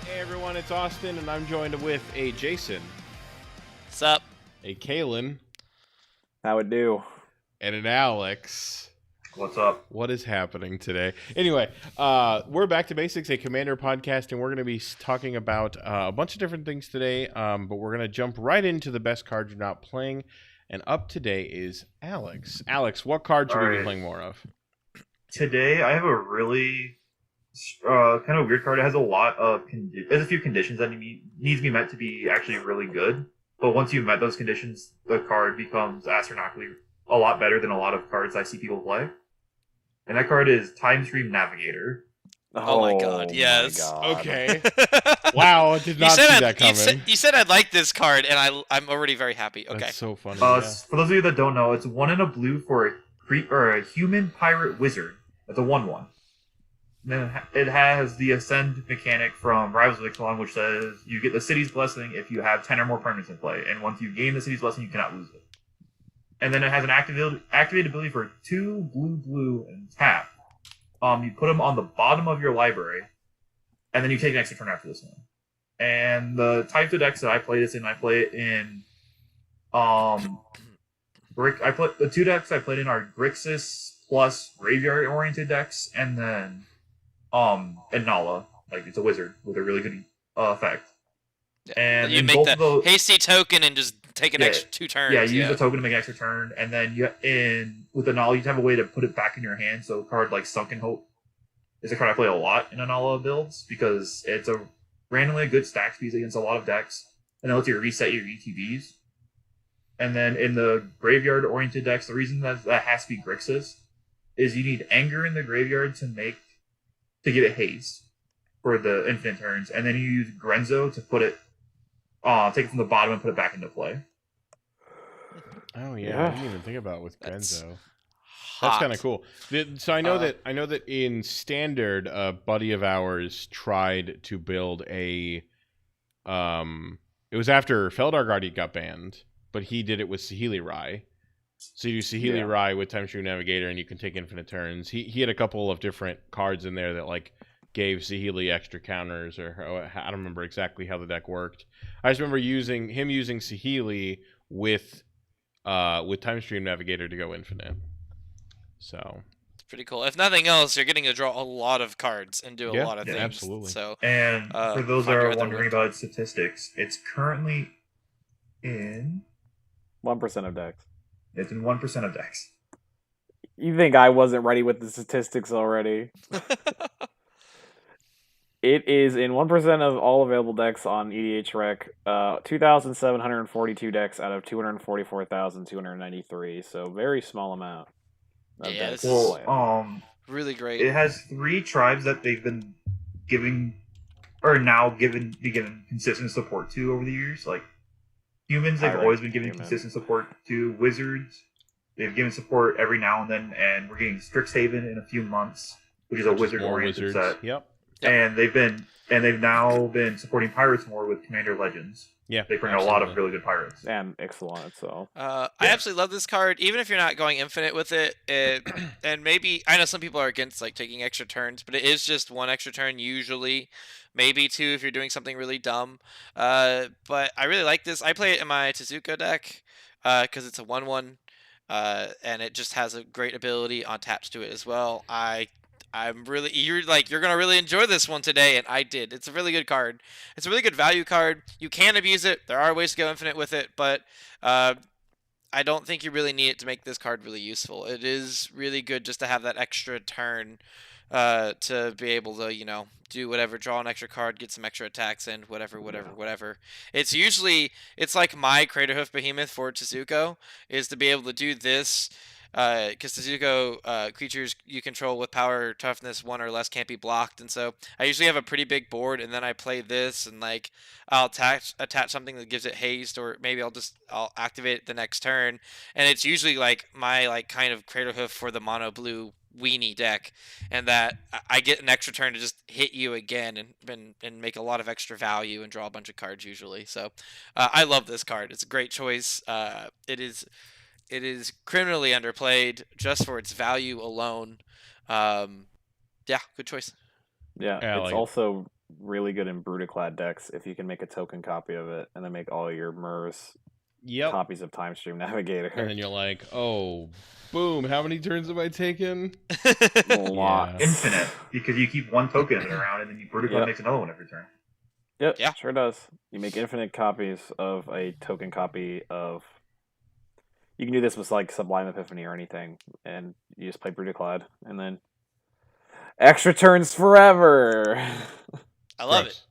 Hey everyone, it's Austin, and I'm joined with a Jason, What's up? a Kalen, How it do? and an Alex. What's up? What is happening today? Anyway, we're back to basics, a Commander podcast, and we're going to be talking about a bunch of different things today. But we're going to jump right into the best card you're not playing. And up today is Alex. Alex, what card should we be playing more of? Today I have a really kind of weird card. It has a lot of there's a few conditions that needs to be met to be actually really good. But once you've met those conditions, the card becomes astronomically a lot better than a lot of cards I see people play. And that card is Time Stream Navigator. Oh my god, yes. Okay. Wow, I did not see that coming. You said I'd like this card, and I'm already very happy. Okay. That's so funny. For those of you that don't know, it's 1 and a blue for a human pirate wizard. It's a 1/1. Then it has the Ascend mechanic from Rivals of Ixalan, which says you get the City's Blessing if you have 10 or more permanents in play, and once you gain the City's Blessing, you cannot lose it. And then it has an activated ability for 2 blue and tap. You put them on the bottom of your library, and then you take an extra turn after this one. And the types of decks that I play this in, I play it in the 2 decks I played in are Grixis plus graveyard-oriented decks, and then Nala, like it's a wizard with a really good effect. And you make the hasty token and just take an extra 2 turns. Yeah, you use a token to make an extra turn, and then with the Nala, you have a way to put it back in your hand. So a card like Sunken Hope is a card I play a lot in Nala builds because it's a randomly good stack piece against a lot of decks, and it lets you reset your ETBs. And then in the graveyard-oriented decks, the reason that has to be Grixis is you need Anger in the graveyard to get it haste for the infinite turns, and then you use Grenzo to put it, take it from the bottom and put it back into play. Oh yeah, I didn't even think about it with Grenzo. That's kind of cool. So I know that in Standard, a buddy of ours tried to build a. It was after Feldar Guardian got banned, but he did it with Saheeli Rai. So you do Saheeli Rai with Time Stream Navigator, and you can take infinite turns. He had a couple of different cards in there that like gave Saheeli extra counters, or I don't remember exactly how the deck worked. I just remember using Saheeli with Time Stream Navigator to go infinite. So it's pretty cool. If nothing else, you're getting to draw a lot of cards and do a lot of things. Absolutely. So, and for those that are wondering about its statistics, it's currently in 1% of decks. It's in 1% of decks. You think I wasn't ready with the statistics already? It is in 1% of all available decks on EDH Rec. 2,742 decks out of 244,293. So very small amount. Yeah, this is really great. It has 3 tribes that they've been giving consistent support to over the years. Like humans, they've always been giving consistent support to. Wizards, they've given support every now and then, and we're getting Strixhaven in a few months, which is a wizard-oriented set. Yep. And they've now been supporting pirates more with Commander Legends. Yeah, they bring a lot of really good pirates. And Ixalan, so. I absolutely love this card, even if you're not going infinite with it. And maybe, I know some people are against like taking extra turns, but it is just 1 extra turn usually. Maybe 2 if you're doing something really dumb. But I really like this. I play it in my Tezuka deck because it's a 1/1. And it just has a great ability attached to it as well. You're gonna really enjoy this one today, and I did. It's a really good card. It's a really good value card. You can abuse it. There are ways to go infinite with it, but I don't think you really need it to make this card really useful. It is really good just to have that extra turn to be able to, do whatever, draw an extra card, get some extra attacks in, whatever. It's like my Craterhoof Behemoth for Tezuko is to be able to do this. Because Tezuko creatures you control with power toughness 1 or less can't be blocked, and so I usually have a pretty big board, and then I play this, and like I'll attach something that gives it haste, or maybe I'll activate it the next turn, and it's usually like my like kind of Craterhoof for the mono blue weenie deck, and that I get an extra turn to just hit you again and make a lot of extra value and draw a bunch of cards usually. So I love this card. It's a great choice. It is criminally underplayed just for its value alone. Yeah, good choice. Yeah, it's also really good in Brutaclad decks if you can make a token copy of it and then make all your Murs Yep. copies of Time Stream Navigator. And then you're like, oh, boom! How many turns have I taken? Lots. Infinite, because you keep one token of it around, and then you Brutaclad makes another one every turn. Yep, Yeah. sure does. You make infinite copies of a token copy of. You can do this with like Sublime Epiphany or anything, and you just play Brutaclad, and then extra turns forever. I love it.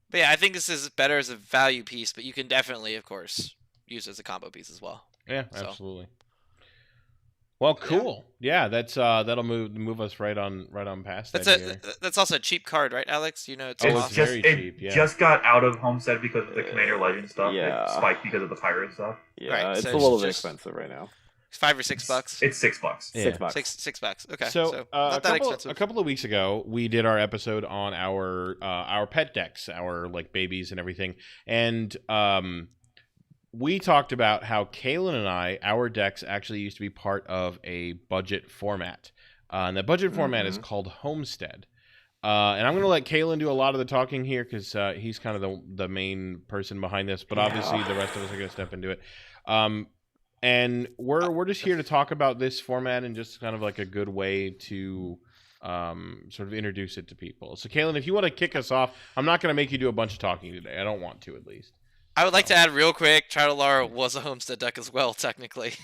But yeah, I think this is better as a value piece, but you can definitely, of course, use it as a combo piece as well. Yeah, absolutely. Well, cool. Yeah, that's that'll move us right on past that. That's also a cheap card, right, Alex? You know, it's very cheap. Yeah. Just got out of Homestead because of the Commander Legend stuff. Yeah. It spiked because of the pirate stuff. Yeah, Right, it's so a little bit just expensive right now. $5 or $6. It's $6. Yeah. $6. Okay. So, not that expensive. a couple of weeks ago, we did our episode on our pet decks, our like babies and everything, and we talked about how Kalen and I, our decks actually used to be part of a budget format, and that budget format is called Homestead. And I'm going to let Kalen do a lot of the talking here because he's kind of the main person behind this, but obviously the rest of us are going to step into it. And we're just here to talk about this format and just kind of like a good way to sort of introduce it to people. So, Kalen, if you want to kick us off, I'm not going to make you do a bunch of talking today. I don't want to, at least. I would like to add real quick, Troutalara was a Homestead deck as well, technically.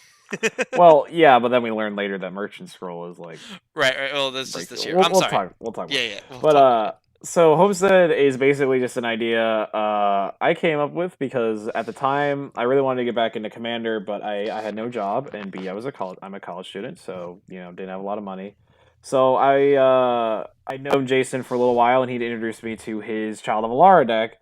Well, yeah, but then we learned later that Merchant Scroll is like right. Well, this is this year. We'll sorry. We'll talk. Yeah. So Homestead is basically just an idea I came up with because at the time I really wanted to get back into Commander, but I had no job, and B, I'm a college student, so didn't have a lot of money. So I'd known Jason for a little while, and he'd introduced me to his Child of Alara deck.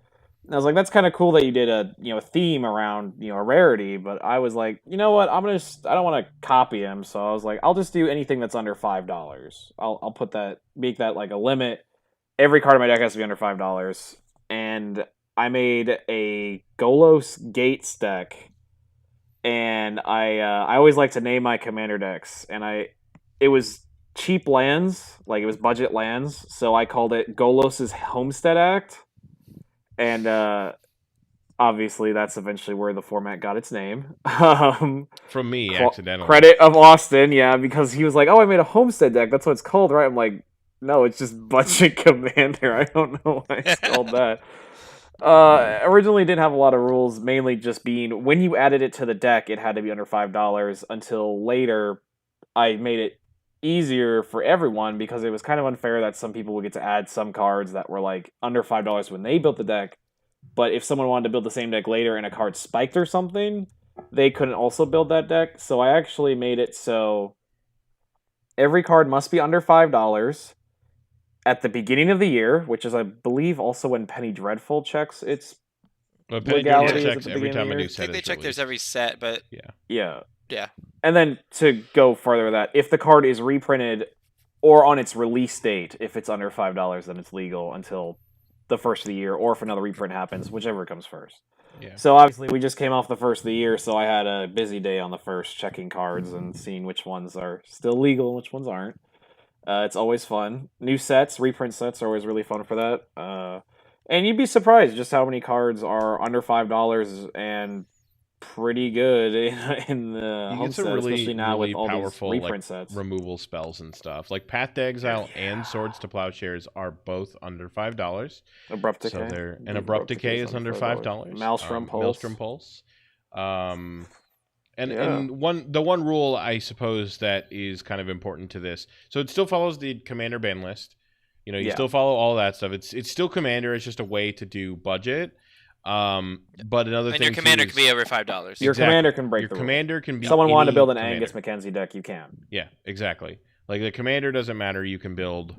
And I was like, that's kind of cool that you did a theme around a rarity, but I was like, you know what, I don't want to copy him, so I was like, I'll just do anything that's under $5. I'll make that like a limit. Every card in my deck has to be under $5, and I made a Golos Gates deck, and I always like to name my commander decks, and it was cheap lands, like it was budget lands, so I called it Golos's Homestead Act. And obviously, that's eventually where the format got its name. From me, accidentally. Credit of Austin, yeah, because he was like, "Oh, I made a Homestead deck. That's what it's called, right?" I'm like, "No, it's just Budget Commander. I don't know why it's called that." Originally, didn't have a lot of rules. Mainly just being when you added it to the deck, it had to be under $5. Until later, I made it easier for everyone because it was kind of unfair that some people would get to add some cards that were like under $5 when they built the deck, but if someone wanted to build the same deck later and a card spiked or something, they couldn't also build that deck. So I actually made it so every card must be under $5 at the beginning of the year, which is I believe also when Penny Dreadful checks its legality checks every time a new set is they check released. theirs every set, but yeah. And then to go further with that, if the card is reprinted or on its release date, if it's under $5, then it's legal until the first of the year, or if another reprint happens, whichever comes first. Yeah. So obviously we just came off the first of the year, so I had a busy day on the first checking cards and seeing which ones are still legal and which ones aren't. It's always fun. New sets, reprint sets are always really fun for that. And you'd be surprised just how many cards are under $5 and pretty good in the Homestead, especially now with all powerful these reprint sets. Removal spells and stuff. Like Path to Exile and Swords to Plowshares are both under $5. Abrupt Decay. So Abrupt Decay is under $5. Maelstrom Pulse. And the one rule I suppose that is kind of important to this. So it still follows the Commander ban list. You still follow all that stuff. It's still Commander. It's just a way to do budget. But another thing, your commander can be over $5. Your commander can break. Your commander can be. Someone wanted to build an Angus Mackenzie deck, you can. Yeah, exactly. Like the commander doesn't matter. You can build,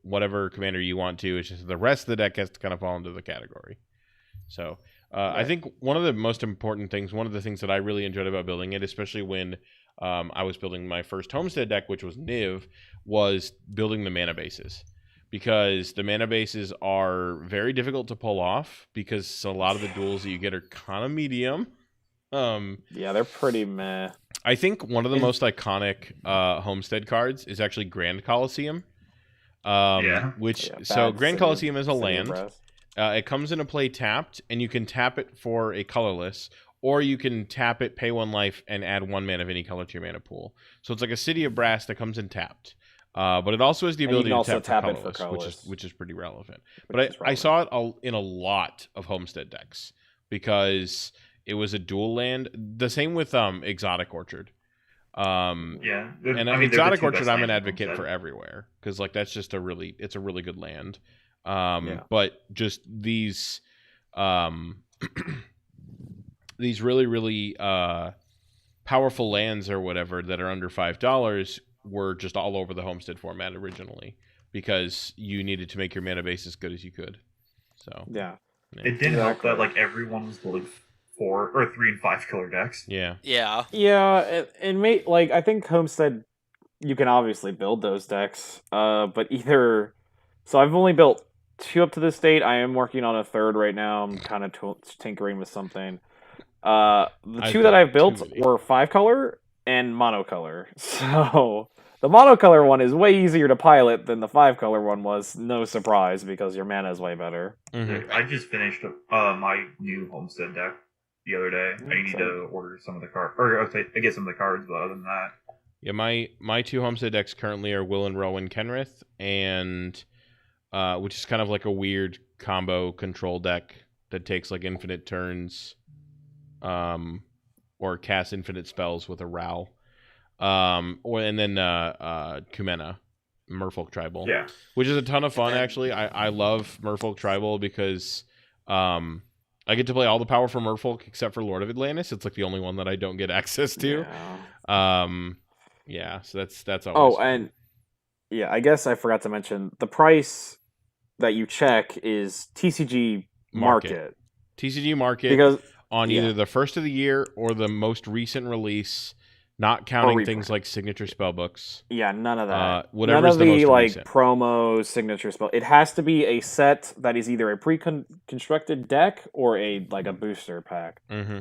whatever commander you want to. It's just the rest of the deck has to kind of fall into the category. So I think one of the most important things, one of the things that I really enjoyed about building it, especially when I was building my first Homestead deck, which was Niv, was building the mana bases. Because the mana bases are very difficult to pull off because a lot of the duels that you get are kind of medium. Yeah, they're pretty meh. I think one of the most iconic Homestead cards is actually Grand Coliseum. Which Yeah, so bad Grand Coliseum is a City of land. Brass. It comes into play tapped, and you can tap it for a colorless, or you can tap it, pay 1 life, and add 1 mana of any color to your mana pool. So it's like a City of Brass that comes in tapped. But it also has the And you ability can to also tap tap it for for colorless, colorless. which is pretty relevant. Which But is I saw relevant. it in a lot of Homestead decks because it was a dual land. The same with Exotic Orchard. Yeah, And I mean, they're the Exotic two Orchard, best I'm an lands in advocate Homestead. for everywhere because like that's just it's a really good land. Yeah. But just these these really really powerful lands or whatever that are under $5 were just all over the Homestead format originally because you needed to make your mana base as good as you could. So Yeah. It didn't help Exactly. that like everyone was building 4 or 3 and 5 killer decks. yeah. Yeah. Yeah, like I think Homestead, you can obviously build those decks, but either. So I've only built 2 up to this date. I am working on a 3rd right now. I'm kind of tinkering with something. The I've 2 that built I've built too many. were 5 color and monocolor. So the monocolor one is way easier to pilot than the 5 color one was. No surprise because your mana is way better. Mm-hmm. I just finished my new Homestead deck the other day. I need Exciting. to order some of the cards, or I get some of the cards. But other than that, Yeah, my 2 Homestead decks currently are Will and Rowan Kenrith, and which is kind of like a weird combo control deck that takes like infinite turns, or casts infinite spells with a Row, and then Kumena, Merfolk Tribal, yeah, which is a ton of fun then- actually. I love Merfolk Tribal because I get to play all the power for Merfolk except for Lord of Atlantis. It's like the only one that I don't get access to. Yeah. So that's always Oh, fun. and yeah, I guess I forgot to mention the price that you check is TCG Market. TCG Market Because on yeah. either the first of the year or the most recent release, not counting things reprint. like signature spellbooks. Yeah, none of that. Whatever None is of the the most like recent. promo signature spell. It has to be a set that is either a pre-constructed deck or a booster pack. Mm-hmm.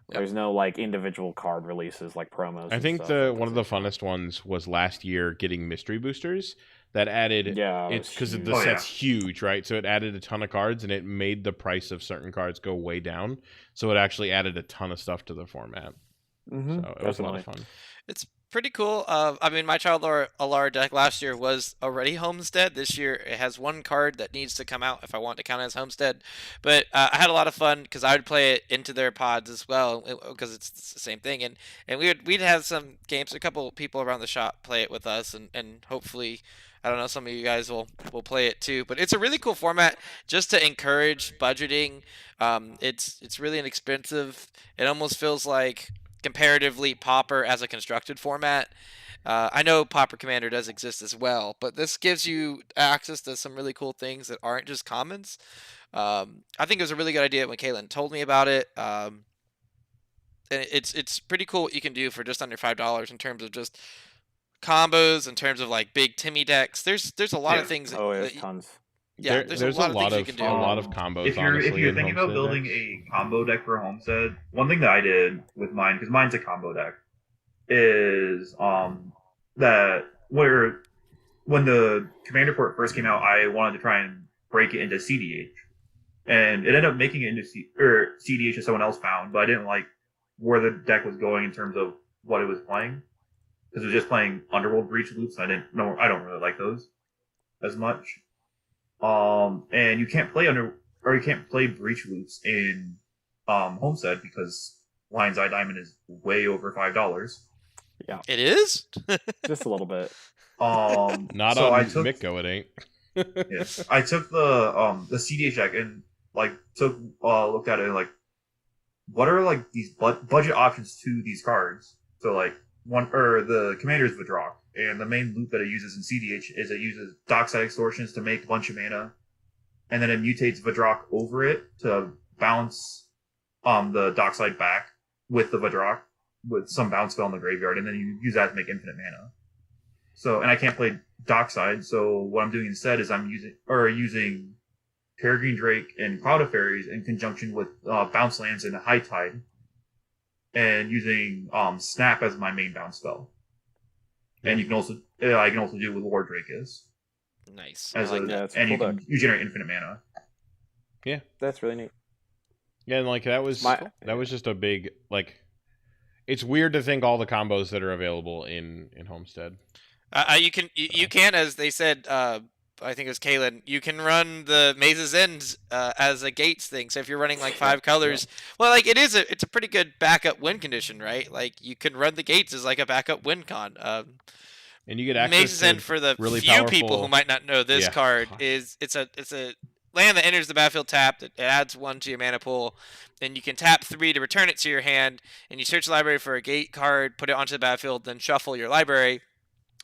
There's no like individual card releases like promos. I and think stuff one of the funnest ones was last year getting mystery boosters that added. Yeah, It's because the Oh, set's huge, right? So it added a ton of cards and it made the price of certain cards go way down. So it actually added a ton of stuff to the format. Mm-hmm, So it was a lot of fun. It's pretty cool. I mean, my Child Alara deck last year was already Homestead. This year it has 1 card that needs to come out if I want to count it as Homestead. But I had a lot of fun because I would play it into their pods as well because it's the same thing. And we'd have some games. A couple people around the shop play it with us, and hopefully, I don't know, some of you guys will play it too. But it's a really cool format just to encourage budgeting. It's really inexpensive. It almost feels like comparatively Pauper as a constructed format. I know Pauper Commander does exist as well, but this gives you access to some really cool things that aren't just commons. I think it was a really good idea when Caitlin told me about it. And it's pretty cool what you can do for just under $5 in terms of just combos, in terms of like big Timmy decks. There's a lot of things. Oh, there's tons. Yeah, there's a lot of things you can do. A lot of combos. If you're thinking about building decks. a combo deck for Homestead, one thing that I did with mine, because mine's a combo deck, is that when the Commander port first came out, I wanted to try and break it into CDH, and it ended up making it into CDH that someone else found, but I didn't like where the deck was going in terms of what it was playing, because it was just playing Underworld Breach loops. And I don't really like those as much. And you can't play Breach loops in Homestead because Lion's Eye Diamond is way over $5. Yeah, it is just a little bit. Not so on Mitko, it ain't. Yes, I took the CDH deck and looked at it and like, what are like these budget options to these cards? So like the Commander's Vidrock. And the main loop that it uses in CDH is it uses Dockside Extortions to make a bunch of mana, and then it mutates Vidrock over it to bounce the Dockside back with the Vidrock with some bounce spell in the graveyard, and then you use that to make infinite mana. So, and I can't play Dockside, so what I'm doing instead is I'm using Peregrine Drake and Cloud of Fairies in conjunction with bounce lands and High Tide, and using Snap as my main bounce spell. And I can also do what Lord Drake is. Nice. As I like Yeah, that. it's a and cool you generate infinite mana. That's really neat. Yeah, and like that was just a big like. It's weird to think all the combos that are available in Homestead. You can, as they said. I think it was Kalen. You can run the Maze's End as a gates thing. So if you're running like 5 colors, well, like it's a pretty good backup win condition, right? Like you can run the gates as like a backup win con. And you get access Maze's to End, for the really few powerful... people who might not know this card, is it's a land that enters the battlefield tapped. It adds 1 to your mana pool, and you can tap 3 to return it to your hand. And you search the library for a gate card, put it onto the battlefield, then shuffle your library.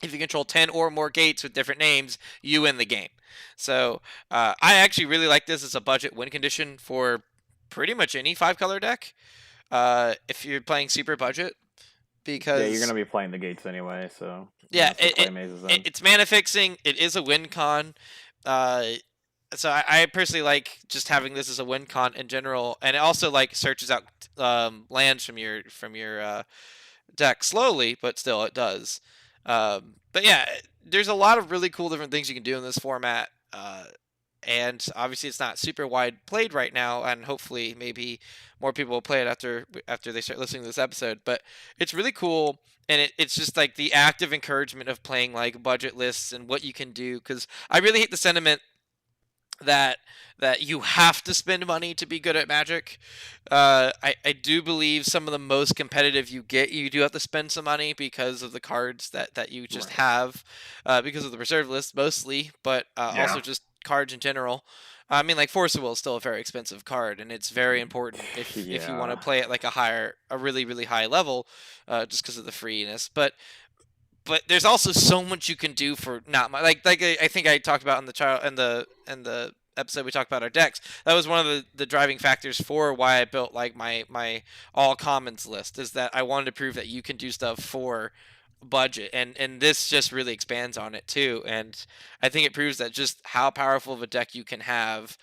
If you control 10 or more gates with different names, you win the game. So I actually really like this as a budget win condition for pretty much any 5-color deck. If you're playing super budget, because you're gonna be playing the gates anyway. So it's mana fixing. It is a win con. So I personally like just having this as a win con in general, and it also like searches out lands from your deck slowly, but still it does. But yeah, there's a lot of really cool different things you can do in this format, and obviously it's not super wide played right now, and hopefully maybe more people will play it after they start listening to this episode. But it's really cool, and it's just like the active encouragement of playing like budget lists and what you can do, because I really hate the sentiment that you have to spend money to be good at Magic. I do believe some of the most competitive you get, you do have to spend some money because of the cards that you just have, because of the reserve list mostly, but also just cards in general. I mean, like Force of Will is still a very expensive card, and it's very important if you want to play at like a really really high level, just because of the freeness. But there's also so much you can do for not much. Like I think I talked about in the episode we talked about our decks. That was one of the driving factors for why I built like my all commons list, is that I wanted to prove that you can do stuff for budget, and this just really expands on it too. And I think it proves that just how powerful of a deck you can have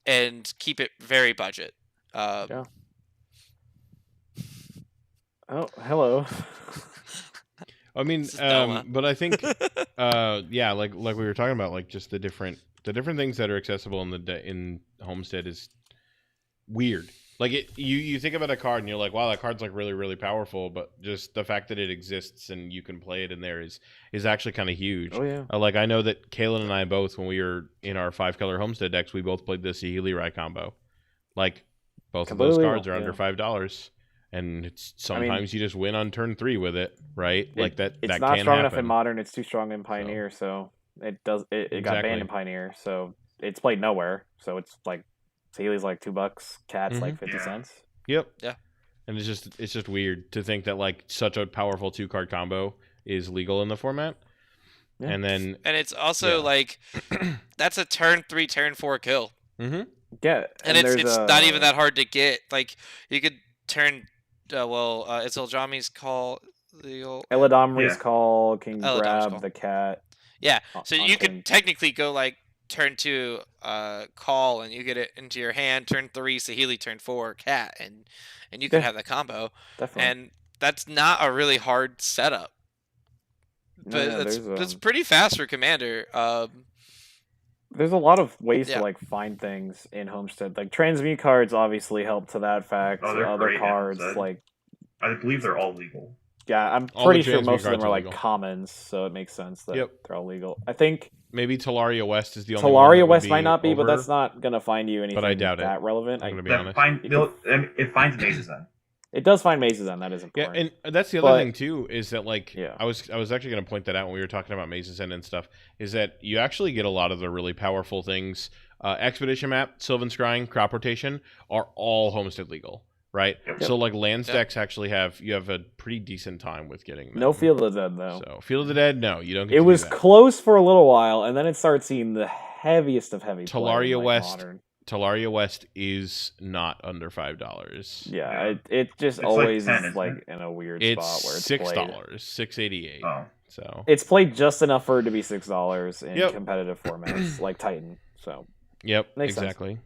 and keep it very budget. Yeah. Oh, hello. I mean, but I think, yeah, like we were talking about, like just the different things that are accessible in Homestead is weird. Like you think about a card and you're like, wow, that card's like really really powerful, but just the fact that it exists and you can play it in there is actually kind of huge. Oh yeah. Like I know that Kalen and I both, when we were in our 5-color Homestead decks, we both played the Saheeli Rai combo. Like both of those cards are under $5. And it's sometimes you just win on turn 3 with it, right? Like that. It's not strong enough in Modern. It's too strong in Pioneer, so it got banned in Pioneer. So it's played nowhere. So it's like Saheeli's like $2, Cat's like 50 cents. Yep. Yeah. And it's just weird to think that like such a powerful 2-card combo is legal in the format. Yeah. And it's also like that's a turn 3, turn 4 kill. Mm-hmm. Yeah. And it's not even that hard to get. Like you could turn. It's Eldami's call. Eladamri's call can grab the cat. Yeah, so you could technically go like turn 2 call, and you get it into your hand. Turn 3 Saheeli, turn 4 cat, and you could have the combo. Definitely. And that's not a really hard setup. But that's pretty fast for Commander. There's a lot of ways to like find things in Homestead. Like transmute cards obviously help to that fact. Other cards like I believe they're all legal. Yeah, I'm pretty sure most of them are like commons, so it makes sense that they're all legal. I think maybe Talaria West is the only Talaria West might not be, but that's not gonna find you anything but I doubt that relevant. I'm gonna be honest. It finds Maze's End. It does find Maze's End. That is important. Yeah, and that's the other thing too, is that like I was actually going to point that out when we were talking about Maze's End and stuff, is that you actually get a lot of the really powerful things. Expedition Map, Sylvan Scrying, Crop Rotation are all Homestead legal, right? Yep. So like lands decks actually have a pretty decent time with getting them. No Field of the Dead though. So Field of the Dead, no, you don't. Get it was close for a little while, and then it started seeing the heaviest of heavy. Talaria West. Modern. Talaria West is not not $5. Yeah, it just always is like in a weird spot where it's $6, $6.88. Oh. So it's played just enough for it to be $6 in competitive formats like Titan. So makes exactly.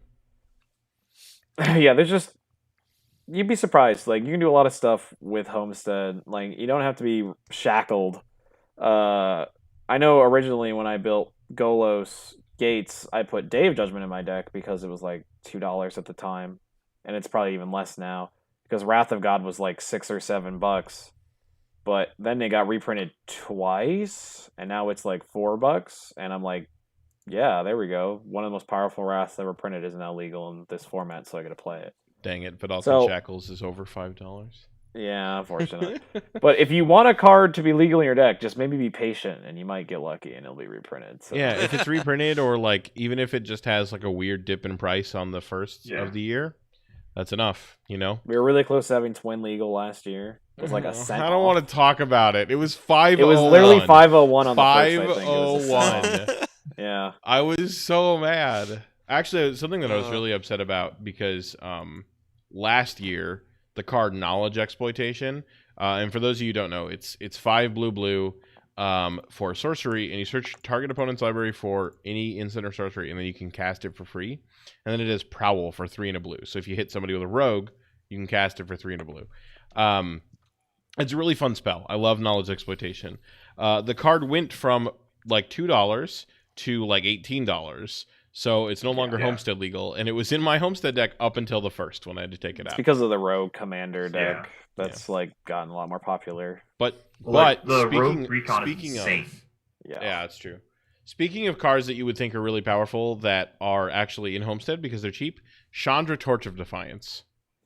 Sense. Yeah, there's just you'd be surprised. Like you can do a lot of stuff with Homestead. Like you don't have to be shackled. I know originally when I built Golos, Gates, I put Day of Judgment in my deck because it was like $2 at the time, and it's probably even less now because Wrath of God was like $6 or $7. But then they got reprinted twice, and now it's like $4, and I'm like, yeah, there we go. One of the most powerful Wraths ever printed is now legal in this format, so I got to play it. Dang it! But also Shackles is over $5. Yeah, unfortunate. But if you want a card to be legal in your deck, just maybe be patient, and you might get lucky, and it'll be reprinted. So. Yeah, if it's reprinted, or like even if it just has like a weird dip in price on the first of the year, that's enough. You know, we were really close to having Twin legal last year. It was like a cent. I don't want to talk about it. It was 501. It was literally 501 on the first, 501. Yeah. I was so mad. Actually, it was something that I was really upset about because last year the card Knowledge Exploitation, and for those of you who don't know, it's 5 blue for sorcery, and you search target opponent's library for any instant or sorcery, and then you can cast it for free. And then it is Prowl for 3 and a blue. So if you hit somebody with a rogue, you can cast it for 3 and a blue. It's a really fun spell. I love Knowledge Exploitation. The card went from like $2 to like $18. So it's no longer Homestead legal, and it was in my Homestead deck up until the first when I had to take it out. Because of the Rogue Commander deck that's like gotten a lot more popular. But the Rogue Recon speaking is of, insane. yeah, that's true. Speaking of cards that you would think are really powerful that are actually in Homestead because they're cheap, Chandra Torch of Defiance.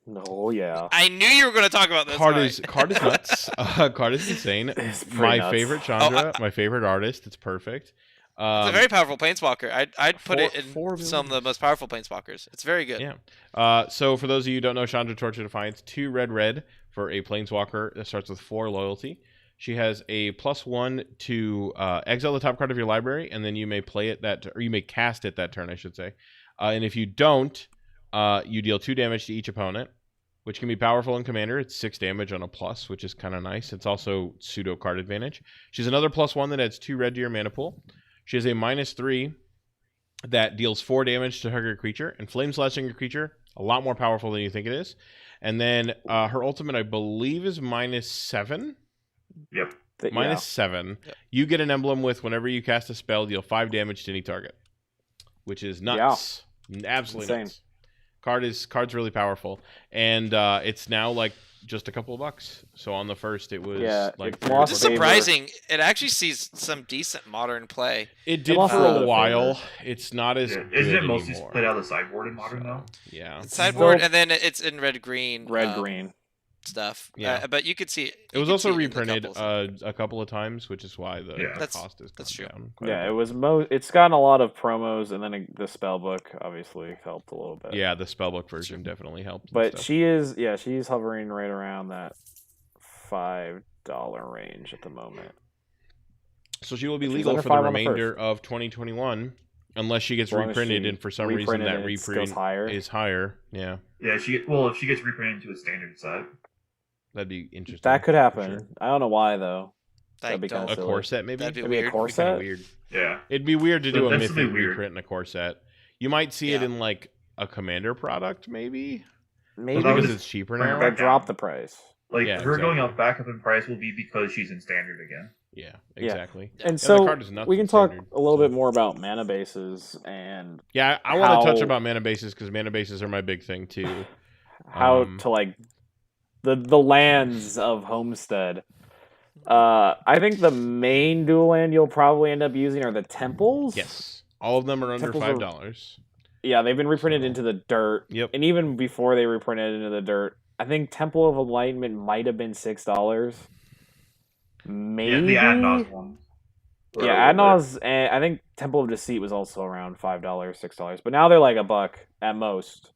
Oh yeah, I knew you were going to talk about this. Card is nuts. Card is insane. My nuts. favorite Chandra, my favorite artist. It's perfect. It's a very powerful planeswalker. I'd put it in some of the most powerful planeswalkers. It's very good. Yeah. So for those of you who don't know, Chandra Torch of Defiance, 2 red for a planeswalker that starts with 4 loyalty. She has a +1 to exile the top card of your library, and then you may play it or you may cast it that turn, I should say. And if you don't, you deal 2 damage to each opponent, which can be powerful in Commander. It's 6 damage on a plus, which is kind of nice. It's also pseudo card advantage. She's another +1 that adds 2 red to your mana pool. She has a -3 that deals 4 damage to target creature, and flame slashing your creature, a lot more powerful than you think it is. And then her ultimate, I believe, is -7. Yep. -7. Yep. You get an emblem with whenever you cast a spell, deal 5 damage to any target, which is nuts. Yeah. Absolutely insane. Nuts. Card's really powerful, and it's now like just a couple of bucks. So on the first, it was like it's surprising. It actually sees some decent modern play. It did for a while. It's not as good Isn't it mostly anymore. played out of the sideboard in modern though? Yeah, it's sideboard, and then it's in red-green. Red-green. Stuff. Yeah, but you could see it was also reprinted a couple of times, which is why the cost is down. Yeah, it was it's gotten a lot of promos, and then the spellbook obviously helped a little bit. Yeah, the spellbook version definitely helped. But she's hovering right around that $5 range at the moment. So she will be legal for the remainder of 2021. Unless she gets reprinted, and for some reason that reprint is higher. Yeah. Yeah, if she gets reprinted into a standard set. That'd be interesting. That could happen. Sure. I don't know why though. That'd be a core set, maybe. That'd be weird. A core set? Weird. Yeah. It'd be weird to do a mythic reprint in a core set. You might see it in like a Commander product, maybe. Maybe because it's cheaper now. Or drop the price. Like her going back up in price will be because she's in standard again. Yeah, exactly. Yeah. And so we can talk a little bit more about mana bases and I want to touch about mana bases because mana bases are my big thing too. How to like the lands of Homestead. I think the main dual land you'll probably end up using are the temples. Yes, all of them are under $5. Yeah, they've been reprinted into the dirt. Yep. And even before they reprinted into the dirt, I think Temple of Enlightenment might have been $6. Maybe. Yeah, the Adnos one. Yeah, Adnos, and I think Temple of Deceit was also around $5, $6, but now they're like $1 at most,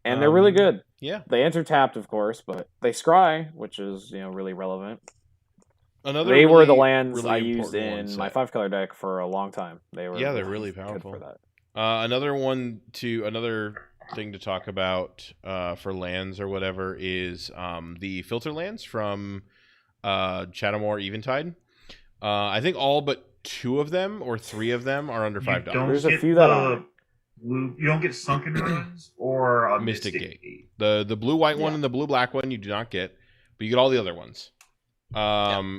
and they're really good. Yeah, they enter tapped, of course, but they scry, which is really relevant. They were the lands I used in my 5-color deck for a long time. They're really powerful for that. Another thing to talk about for lands or whatever is the filter lands from Shadowmoor Eventide. I think all but 2 of them or 3 of them are under $5. There's a few that are. You don't get Sunken Ruins or a Mystic Gate. The blue-white one and the blue-black one you do not get, but you get all the other ones.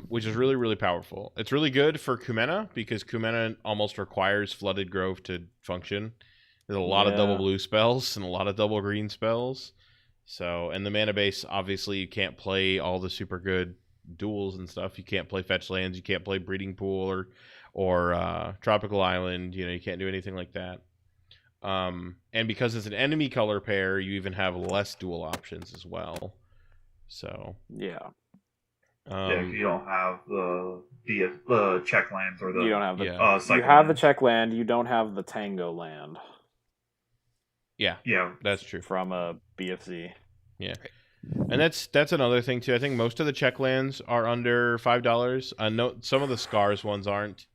which is really, really powerful. It's really good for Kumena because Kumena almost requires Flooded Grove to function. There's a lot of double blue spells and a lot of double green spells. So, and the mana base, obviously, you can't play all the super good duels and stuff. You can't play fetch lands. You can't play Breeding Pool or Tropical Island. You can't do anything like that. And because it's an enemy color pair, you even have less dual options as well. So yeah. If you don't have the check lands or the you don't have the cycle you have lands. the check land. You don't have the Tango land. Yeah, that's true. From a BFZ. Yeah, and that's another thing too. I think most of the check lands are under $5. No, some of the Scars ones aren't,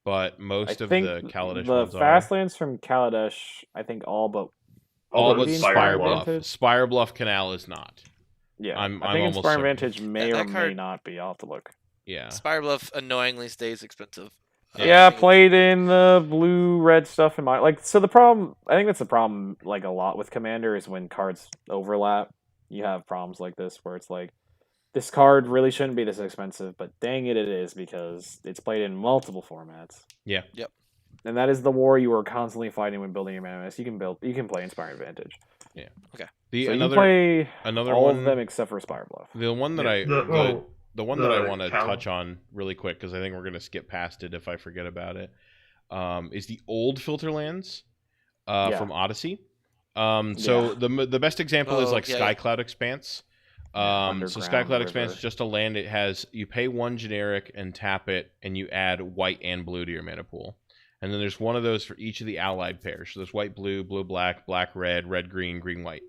but most of the Kaladesh ones the are. fast lands from Kaladesh, I think all but Spire Bluff. Vantage? Spire Bluff Canal is not. Yeah, I think almost Inspire certain. Vantage may That or card- may not be. I'll have to look. Yeah, Spire Bluff annoyingly stays expensive. Yeah, played in the blue-red stuff in my so the problem. I think that's the problem. Like a lot with Commander is when cards overlap, you have problems like this where it's like this card really shouldn't be this expensive, but dang it, it is because it's played in multiple formats. Yeah. Yep. And that is the war you are constantly fighting when building your mana base. You can play Inspire Advantage. Yeah. Okay. You can play another all one, of them except for Spire Bluff. The one that the one that I want to touch on really quick because I think we're going to skip past it if I forget about it, is the old filter lands from Odyssey. So the best example is Skycloud Expanse. So Skycloud Expanse is just a land. You pay one generic and tap it, and you add white and blue to your mana pool. And then there's one of those for each of the allied pairs. So there's white blue, blue black, black red, red green, green white,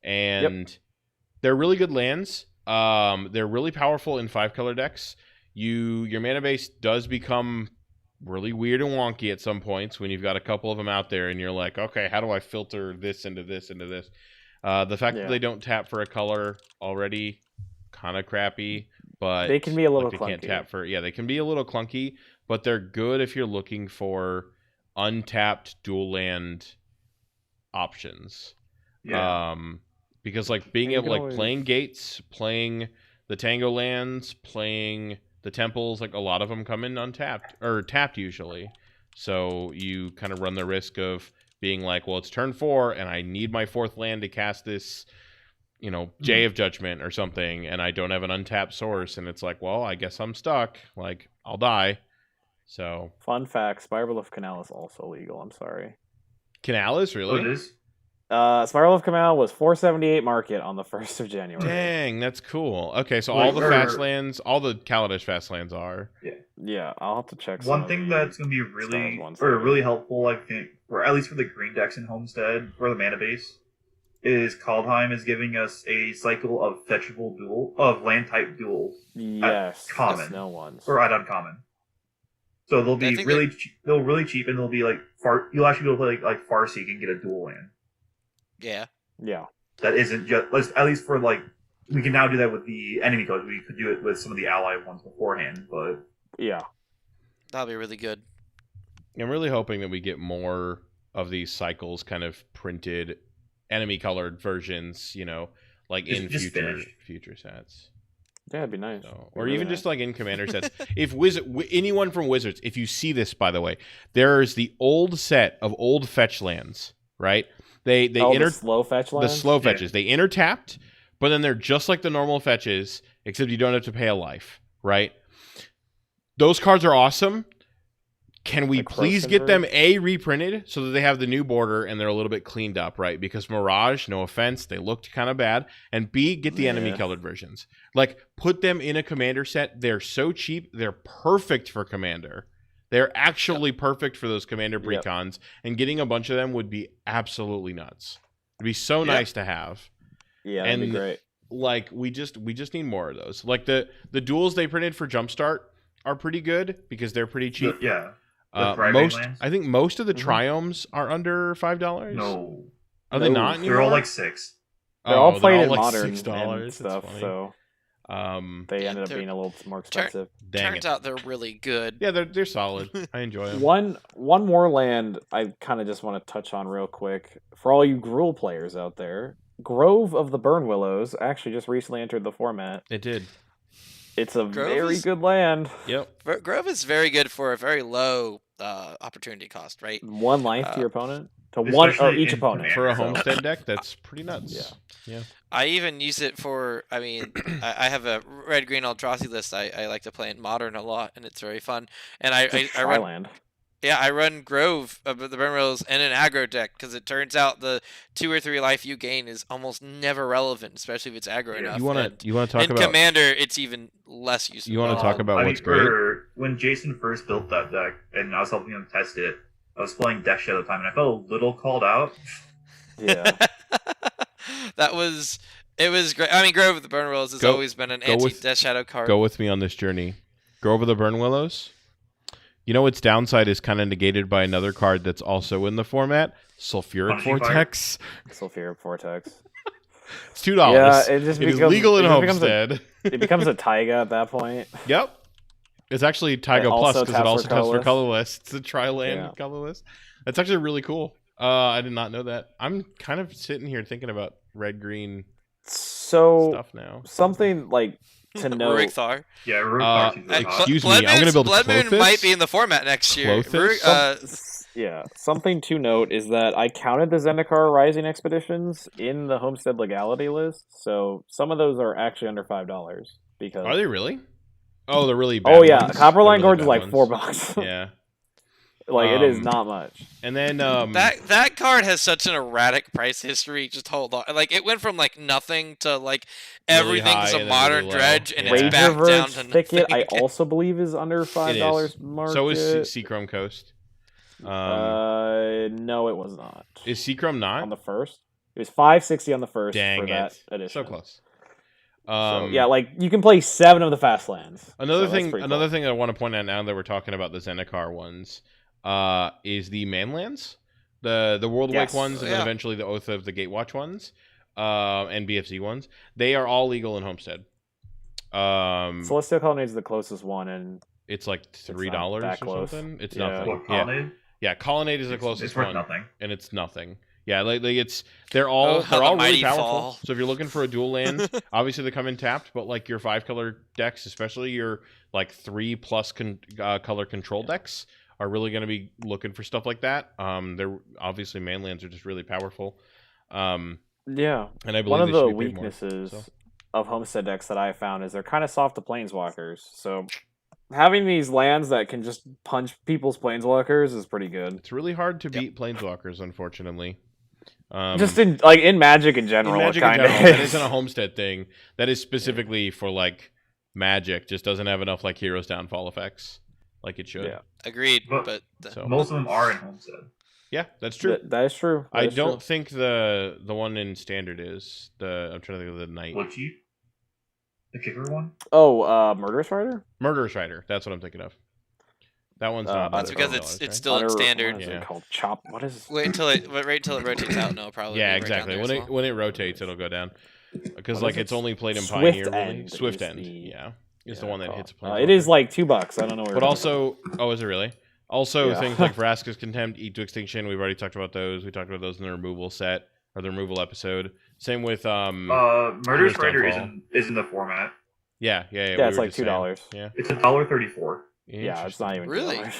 and they're really good lands. They're really powerful in 5-color decks. Your mana base does become really weird and wonky at some points when you've got a couple of them out there, and you're like, okay, how do I filter this into this into this? The fact that they don't tap for a color already, kind of crappy, but they can be a little they clunky. can't tap for they can be a little clunky, but they're good if you're looking for untapped dual land options. Yeah. Because being able playing gates, playing the Tango lands, playing the temples, a lot of them come in untapped or tapped usually. So you kind of run the risk of being like, well, it's turn 4 and I need my 4th land to cast this, Jay of Judgment or something, and I don't have an untapped source, and it's like, well, I guess I'm stuck. I'll die. So fun fact: Spire Bluff Canal is also legal. I'm sorry. Canal is really? Oh, it is? Spire Bluff Canal was $4.78 market on the 1st of January. Dang, that's cool. Okay, so all the fast lands, all the Kaladesh fast lands are. Yeah, I'll have to check. One thing that's going to be really helpful, I think, or at least for the green decks in Homestead for the mana base, is Kaldheim is giving us a cycle of fetchable land type duels. Yes, common no ones or at uncommon. So they'll be really cheap, and they'll be you'll actually be able to play Farseek and get a dual land. Yeah. That isn't just at least for we can now do that with the enemy codes. We could do it with some of the allied ones beforehand, but that'll be really good. I'm really hoping that we get more of these cycles kind of printed enemy colored versions, in future sets. Yeah, it'd be nice. Or even just in Commander sets. If anyone from Wizards, if you see this, by the way, there's the old set of old fetch lands, right? They the slow fetch lands? The slow fetches. They enter tapped, but then they're just like the normal fetches, except you don't have to pay a life, right? Those cards are awesome. Can we please get them reprinted so that they have the new border and they're a little bit cleaned up, right? Because Mirage, no offense, they looked kind of bad. And B, get the enemy colored versions. Put them in a Commander set. They're so cheap. They're perfect for Commander. They're actually perfect for those Commander precons. And getting a bunch of them would be absolutely nuts. It'd be so nice to have. Yeah, that'd be great. We just need more of those. The duels they printed for Jumpstart are pretty good because they're pretty cheap. I think most of the triomes are under $5. No, are they not? They're all $6. They're all played in modern $6 and stuff, so they ended up being a little more expensive. Turns out they're really good. Yeah, they're solid. I enjoy them. One more land I kind of just want to touch on real quick for all you Gruul players out there. Grove of the Burn Willows actually just recently entered the format. It did. It's a Grove very is- good land. Yep. Grove is very good for a very low opportunity cost, right? 1 life to your opponent. To one or Especially each in opponent. For a so- Homestead deck, that's pretty nuts. Yeah. I even use it for, I mean, I have a red-green Eldrazi list I like to play in Modern a lot, and it's very fun. And It's a I run, Tri-land. yeah, I run Grove of the Brimrose in an aggro deck, because it turns out the 2 or 3 life you gain is almost never relevant, especially if it's aggro Yeah. enough. You wanna and talk in about Commander, it's even less useful. You wanna talk about I mean, what's great? When Jason first built that deck, and I was helping him test it, I was playing Death Shadow at the time, and I felt a little called out. Yeah. It was great. I mean, Grove of the Burn Willows has Go- always been an go with- anti-Death Shadow card. Go with me on this journey. Go over the Burn Willows. You know its downside is kind of negated by another card that's also in the format, Sulfuric Punishing Fire? Vortex. Sulfuric Vortex. It's $2. Yeah, it just It is becomes legal in it just becomes Homestead. It becomes a Taiga at that point. Yep. It's actually Taiga Plus also because it taps also for taps for colorless. colorless. It's a tri-land Yeah. colorless. That's actually really cool. I did not know that. I'm kind of sitting here thinking about red-green So stuff now. something like to note. Rurik Thar. Yeah, Rurik Uh, Thar seems really hot. excuse me, I'm gonna build Blood Moon Clothis? might be in the format next year. Clothis? Yeah, something to note is that I counted the Zendikar Rising expeditions in the Homestead legality list, so some of those are actually under $5 because. Are they really? Oh, they're really bad Oh yeah, ones? Copperline They're really Gorge is bad like ones. $4. Yeah. Like it is Um, not much. And then That card has such an erratic price history. Just hold on, like it went from like nothing to like Really everything's high a and then modern really low. dredge, and Yeah. it's Rage back down Reverse to Thicket, I nothing. also believe is under $5 market. so is Seachrome Coast. No, it was not. Is Seachrome not? On the first, it was $5.60 on the first Dang for that it. edition. So close. So, yeah, like you can play 7 of the fast lands. Another So that's thing, pretty another cool. thing I want to point out now that we're talking about the Zendikar ones, is the Manlands, the World Yes. Wake ones, and then Yeah. eventually the Oath of the Gatewatch ones, and BFZ ones. They are all legal in Homestead. Celestial Colonnade is the closest one, and It's like $3 or that close. something. It's Yeah. nothing. What, Yeah, Colonnade? yeah. Colonnade is the closest It's worth one, nothing. and it's nothing. Yeah, like they're all Oh, how they're the all really mighty powerful. fall. So if you're looking for a dual land, obviously they come in tapped, but like your 5-color decks, especially your like 3+ color control decks, are really going to be looking for stuff like that. They're obviously manlands are just really powerful. yeah, And I believe one of they the should be paid more, weaknesses so. of Homestead decks that I found is they're kind of soft to planeswalkers. So having these lands that can just punch people's planeswalkers is pretty good. It's really hard to beat planeswalkers, unfortunately. Just in like in Magic in general, in Magic it in kind general, of that isn't a Homestead thing. That is specifically for like Magic. Just doesn't have enough like Heroes Downfall effects like it should. Yeah. Agreed, But- but So Most of them are in Homestead. yeah, that's true. That is true. That I is don't true. think the one in Standard is the. I'm trying to think of the Knight. What cheap? The kicker one? Oh, Murderous Rider. Murderous Rider. That's what I'm thinking of. That one's Uh, not. that's that's under because $12, it's right? still in Utter- standard. What is Yeah. it called? Chop. What is? Wait until it rotates out. No, probably. Yeah, be right down exactly. there When as it well. when it rotates, it'll go down because What like is it? it's only played in Swift Pioneer. Really. End Swift is End. the- Yeah, is the Yeah, one that called. hits. It is like $2. I don't know where. But also, oh, is it really? Also, Yeah. things like Vraska's Contempt, Eat to Extinction. We've already talked about those. We talked about those in the removal set or the removal episode. Same with Murderous Heroes Rider Downfall. is in the format. yeah. Yeah, we it's were like just saying. $2. Yeah, It's $1.34. Yeah, it's not even Really? $2.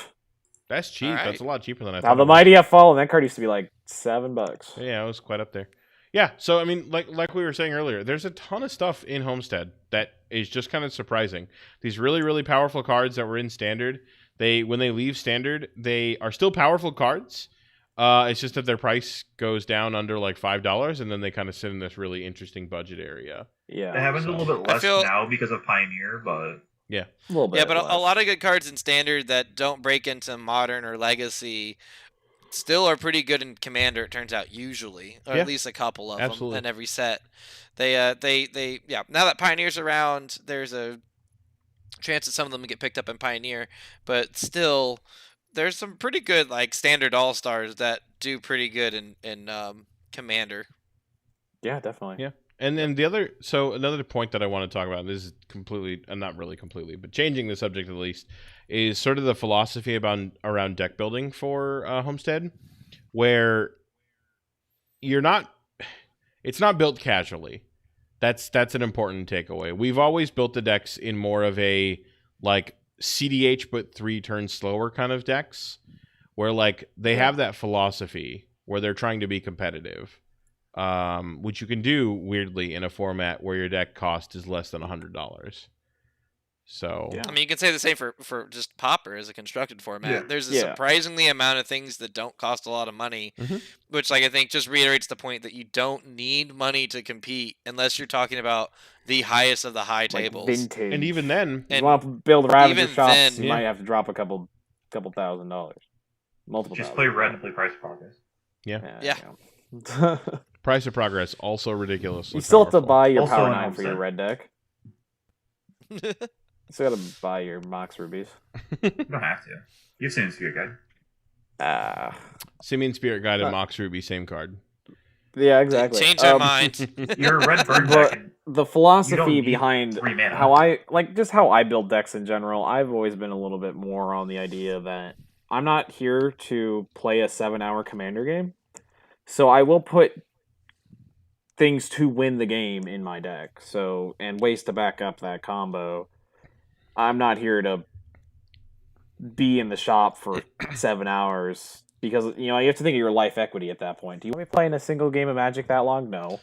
that's cheap. Alright. That's a lot cheaper than I Now thought. the it was. Mighty Have Fallen. That card used to be like $7. Yeah, it was quite up there. Yeah, so I mean, like we were saying earlier, there's a ton of stuff in Homestead that is just kind of surprising. These really, really powerful cards that were in Standard, when they leave Standard, they are still powerful cards. It's just that their price goes down under like $5, and then they kind of sit in this really interesting budget area. Yeah, It happens so- a little bit I less feel- now because of Pioneer, but a little bit. Yeah, but a less. lot of good cards in standard that don't break into modern or legacy still are pretty good in commander. It turns out usually, or Yeah. at least a couple of Absolutely. them in every set. They yeah. Now that Pioneer's around, there's a chance that some of them get picked up in Pioneer, but still, there's some pretty good like standard all stars that do pretty good in commander. Yeah, definitely. Yeah. And then another point that I want to talk about, this is completely, not really completely, but changing the subject at least, is sort of the philosophy around deck building for Homestead, where it's not built casually. That's an important takeaway. We've always built the decks in more of a like CDH but 3 turns slower kind of decks, where like they have that philosophy where they're trying to be competitive, which you can do weirdly in a format where your deck cost is less than $100. So I mean, you can say the same for just Pauper as a constructed format. Yeah. There's a surprisingly amount of things that don't cost a lot of money, which like I think just reiterates the point that you don't need money to compete unless you're talking about the highest of the high tables. Vintage. And even then, you want to build Ravager shops, then, you might have to drop a couple $1,000, multiple. Just play red and play Price of Progress. Yeah. Price of Progress also ridiculous. You still have to buy your Also Power on 9 for your Homestead. red deck. You still gotta buy your Mox Rubies. You don't have to. You've seen Spirit Guide. Simian Spirit Guide and Mox Ruby, same card. Yeah, exactly. Change their mind. You're a red burn deck. And The you don't philosophy need behind 3 mana. how I build decks in general, I've always been a little bit more on the idea that I'm not here to play a 7-hour Commander game. So I will put things to win the game in my deck. And ways to back up that combo. I'm not here to be in the shop for 7 hours because you have to think of your life equity at that point. Do you want me playing a single game of Magic that long? No.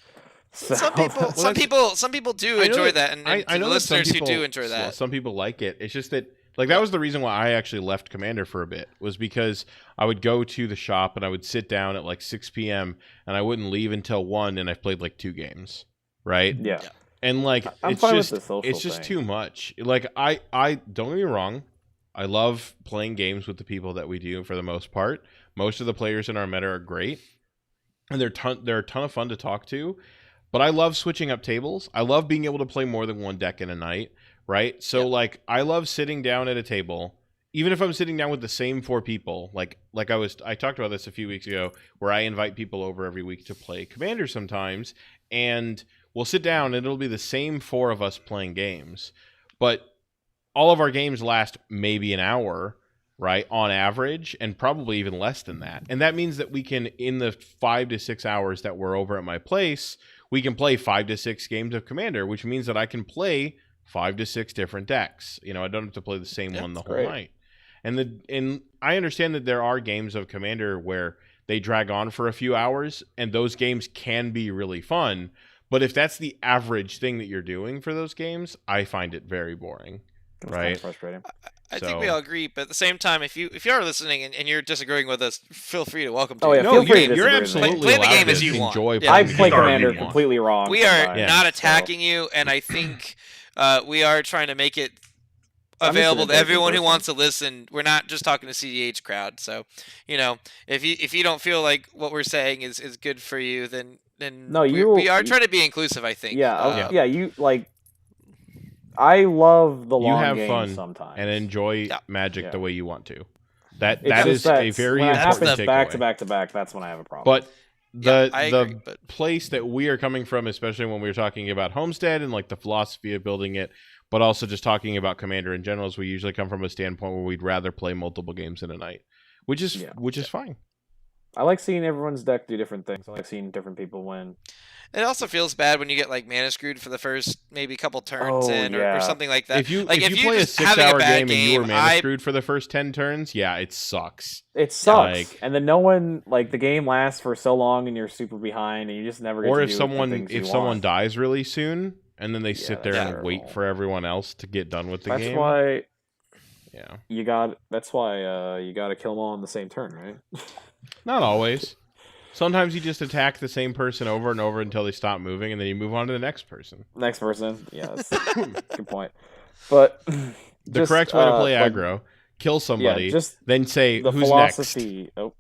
So, some people do enjoy that, and I know listeners who do enjoy that. Well, some people like it. It's just that that was the reason why I actually left Commander for a bit, was because I would go to the shop and I would sit down at like 6 p.m. and I wouldn't leave until 1, and I've played like 2 games, right? Yeah. And like I'm it's just too much. Like I don't get me wrong, I love playing games with the people that we do for the most part. Most of the players in our meta are great, and they're a ton of fun to talk to. But I love switching up tables. I love being able to play more than one deck in a night, right? So like I love sitting down at a table, even if I'm sitting down with the same 4 people. Like I talked about this a few weeks ago, where I invite people over every week to play Commander sometimes, and we'll sit down and it'll be the same 4 of us playing games. But all of our games last maybe an hour, right, on average, and probably even less than that. And that means that we can, in the 5 to 6 hours that we're over at my place, we can play 5 to 6 games of Commander, which means that I can play 5 to 6 different decks. I don't have to play the same one the whole night. And I understand that there are games of Commander where they drag on for a few hours, and those games can be really fun. But if that's the average thing that you're doing for those games, I find it very boring. Right? Kind of frustrating. I think we all agree, but at the same time, if you are listening and you're disagreeing with us, feel free to welcome to. Oh yeah, feel free to you're disagree with me. absolutely Play the game allowed as to you want. enjoy Yeah. I playing play the Commander game you want. completely wrong. We are sometimes, not so- attacking you, and I think we are trying to make it I'm just available an to everyone who person. wants to listen. We're not just talking to CDH crowd. So, if you don't feel like what we're saying is good for you, then No, we are trying to be inclusive, I think. Yeah, you like. I love the long You have games fun sometimes and enjoy Yeah. Magic Yeah. the way you want to. That It's is just a very when it important happens takeaway. back to back to back. That's when I have a problem. But I the agree, but place that we are coming from, especially when we were talking about Homestead and like the philosophy of building it, but also just talking about Commander in general, is we usually come from a standpoint where we'd rather play multiple games in a night, which is fine. I like seeing everyone's deck do different things. I like seeing different people win. it also feels bad when you get like mana screwed for the first maybe couple turns or something like that. If you like, if you play a just having 6-hour bad game and you were mana screwed for the first 10 turns, yeah, it sucks. It sucks, Like- and then no one the game lasts for so long, and you're super behind, and you just never. Get Or to if do the someone things you someone want. dies really soon and then they sit there that's and wait terrible. for everyone else to get done with the That's game. why Yeah. That's why you got to kill them all on the same turn, right? Not always. Sometimes you just attack the same person over and over until they stop moving, and then you move on to the next person. Next person, yeah, that's good point. But The correct way to play aggro: kill somebody, just then say the who's philosophy. Oh,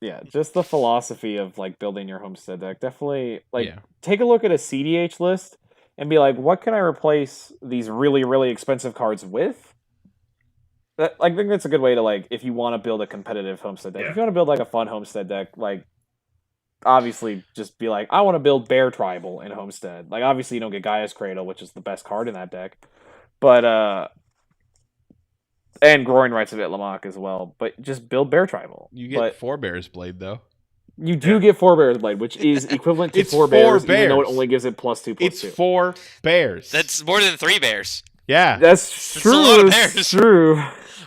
yeah, just the philosophy of building your Homestead deck. Definitely, take a look at a CDH list and be like, what can I replace these really, really expensive cards with? I think that's a good way to if you want to build a competitive Homestead deck. Yeah. If you want to build a fun Homestead deck, obviously just be I want to build Bear Tribal in Homestead. Obviously you don't get Gaia's Cradle, which is the best card in that deck, but and Groin Rights of Itlamok as well. But just build Bear Tribal. You get 4 Bears Blade though. You do get 4 Bears Blade, which is equivalent to It's 4 4 bears, even though it bears. only gives it +2/+2. It's 4 bears. That's more than 3 bears. Yeah. That's That's true. a lot of It's bears. true.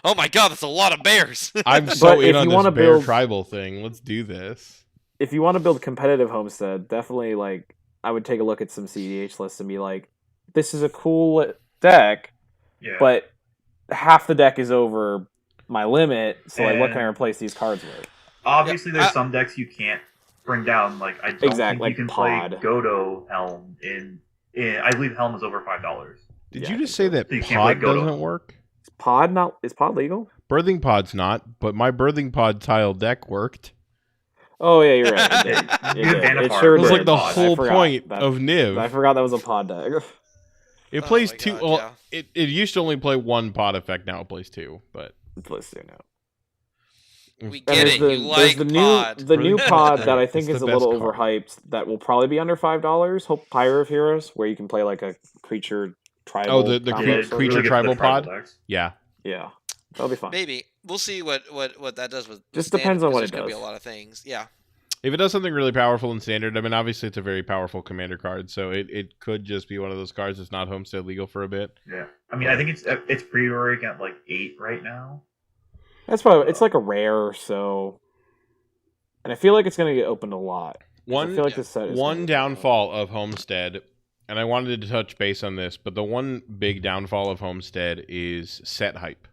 Oh my god, that's a lot of bears. I'm so But in if on you this wanna bear build- tribal thing. Let's do this. If you want to build competitive Homestead, definitely like I would take a look at some CDH lists and be like, this is a cool deck, Yeah. but half the deck is over my limit. So like, what can I And- replace these cards with? Obviously, Yeah, there's some decks you can't bring down. Like I don't Exactly, think you like can play Pod. Godo Helm in. I believe Helm is over $5. Did Yeah, you I just think say that You can't play pod Godo. doesn't work? Is pod legal? Birthing pod's not, but my birthing pod tile deck worked. Oh yeah, you're right. It, did. Yeah, It you did. can It Vanipar, sure It was did. like the Pod. whole I forgot point that- of Niv. I forgot that was a pod deck. It Oh plays my 2. God, Well, yeah. it used to only play 1 pod effect. Now it plays 2. But Let's do now. We And get there's it. the, You there's like the pod. new the new Brilliant. pod that I It's think the is a best little card. overhyped. That will probably be under $5. Hope Pyre of Heroes, where you can play like a creature tribal. Oh, the combo cre- sort of creature thing. good for tribal the pod? decks. yeah, Yeah, that'll be fun. Maybe. We'll see what that does with Just standard, depends on because what there's it gonna be does. a lot of things. Yeah. if it does something really powerful in standard, I mean, obviously it's a very powerful commander card, so it could just be one of those cards that's not Homestead legal for a bit. Yeah, I mean, I think it's pre-ordering at like 8 right now. That's probably it's like a rare, so, and I feel like it's gonna get opened a lot. 'Cause I feel like this set is gonna One get opened. downfall of Homestead, and I wanted to touch base on this, but the one big downfall of Homestead is set hype.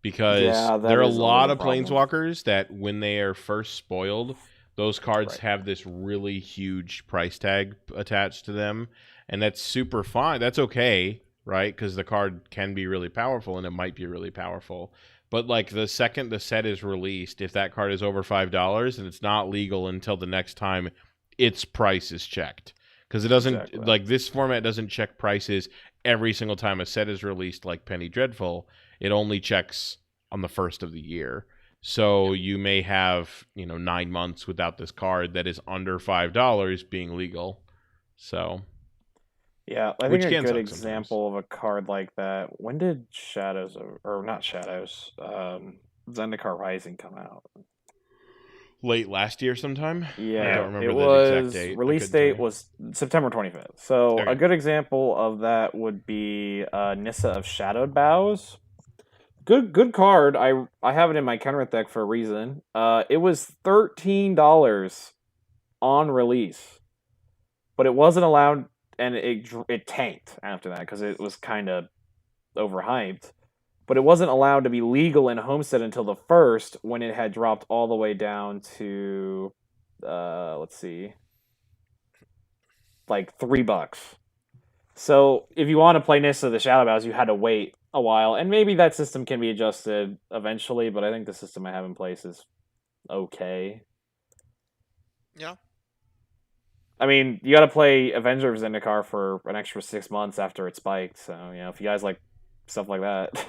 Because Yeah, that there are a is a lot little of problem. planeswalkers that when they are first spoiled, those cards Right. have this really huge price tag attached to them, and that's super fine. That's okay, right? Because the card can be really powerful, and it might be really powerful. But like the second the set is released, if that card is over $5, and it's not legal until the next time its price is checked, because it doesn't Exactly. like this format doesn't check prices every single time a set is released. Like Penny Dreadful, it only checks on the first of the year. So you may have 9 months without this card that is under $5 being legal. So Yeah, I Which think a can good suck example of a card like that. When did Shadows or not Shadows? Zendikar Rising come out? late last year sometime. Yeah, don't remember it the was exact date. I release couldn't tell date you. was September 25th. So Okay. a good example of that would be Nissa of Shadowed Boughs. Good card. I have it in my Kenrith deck for a reason. It was $13 on release, but it wasn't allowed, and it tanked after that because it was kind of overhyped. But it wasn't allowed to be legal in Homestead until the 1st, when it had dropped all the way down to, let's see, like $3. So if you want to play Nissa the Shadow Bows, you had to wait a while, and maybe that system can be adjusted eventually. But I think the system I have in place is okay. Yeah. I mean, you got to play Avenger of Zendikar for an extra 6 months after it spiked. So if you guys like stuff like that.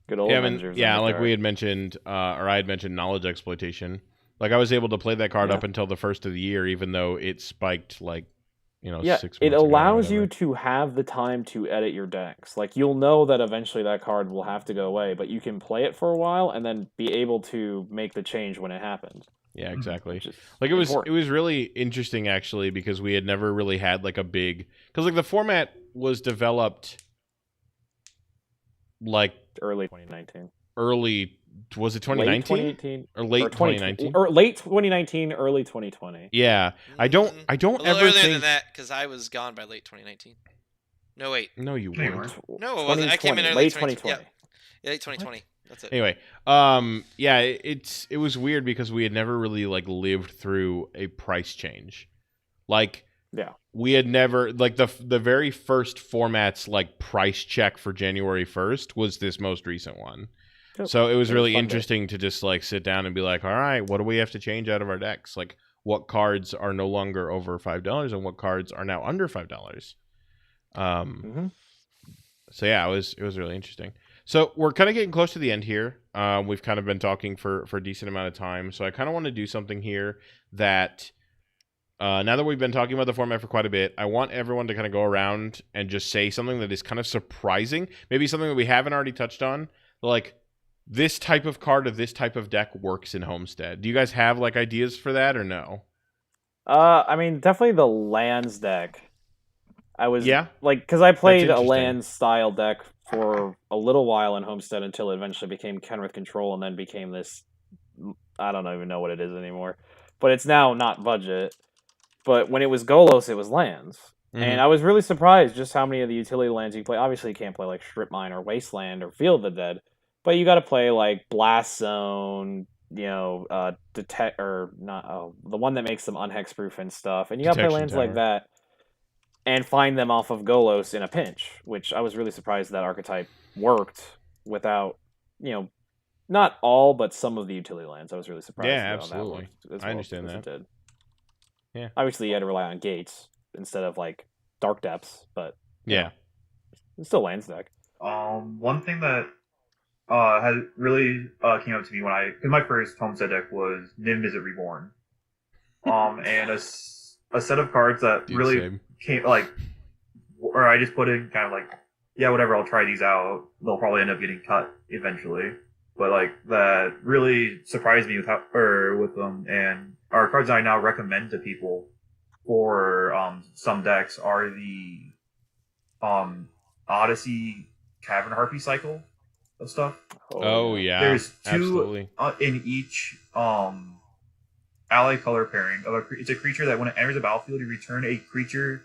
Good old Yeah, Avengers. like we Zendikar. had mentioned, or I had mentioned knowledge exploitation. Like I was able to play that card Yeah. up until the first of the year, even though it spiked like, Yeah, 6 months it ago or allows you whatever. to have the time to edit your decks. Like you'll know that eventually that card will have to go away, but you can play it for a while and then be able to make the change when it happens. Yeah, exactly. Which is Like it important. was really interesting actually because we had never really had like a big because like the format was developed like early 2019. early was it Late 2019 2018 or late or 20 2019? or late 2019, early 2020. Yeah, I don't A little ever earlier think than that because I was gone by late 2019. No, wait. no you No, you weren't. No, it wasn't. I came in 2020, early late 2020. 2020. Yeah, late 2020. That's it. Anyway, yeah, it was weird because we had never really like lived through a price change. Like Yeah. we had never like the very first format's like price check for January 1st was this most recent one. Yep. So it was It was really fun day. interesting to just like sit down and be like, all right, what do we have to change out of our decks? Like what cards are no longer over $5 and what cards are now under $5? Mhm. So yeah, it was really interesting. So we're kind of getting close to the end here. We've kind of been talking for a decent amount of time. So I kind of want to do something here that now that we've been talking about the format for quite a bit, I want everyone to kind of go around and just say something that is kind of surprising. Maybe something that we haven't already touched on. Like this type of card or this type of deck works in Homestead. Do you guys have like ideas for that or no? I mean, definitely the lands deck. I was because I played a land style deck for a little while in Homestead until it eventually became Kenrith Control and then became this. I don't even know what it is anymore, but it's now not budget. But when it was Golos, it was lands, and I was really surprised just how many of the utility lands you play. Obviously, you can't play like Strip Mine or Wasteland or Field of the Dead, but you got to play like Blast Zone. Detect or not the one that makes them unhexproof and stuff, and you gotta play lands like that and find them off of Golos in a pinch, which I was really surprised that archetype worked without, not all, but some of the utility lands. I was really surprised. Yeah, absolutely. I understand that. It did. Yeah. Obviously, you had to rely on gates instead of like Dark Depths, but yeah, it's still lands deck. One thing that had really came up to me because my first Homestead deck was Niv Mizzet Reborn, and a set of cards that came or I just put in kind of like, yeah, whatever, I'll try these out. They'll probably end up getting cut eventually, but like that really surprised me with them. And our cards that I now recommend to people for some decks are the Odyssey Cavern Harpy cycle of stuff. Oh yeah, there's two in each ally color pairing of it's a creature that when it enters the battlefield, you return a creature.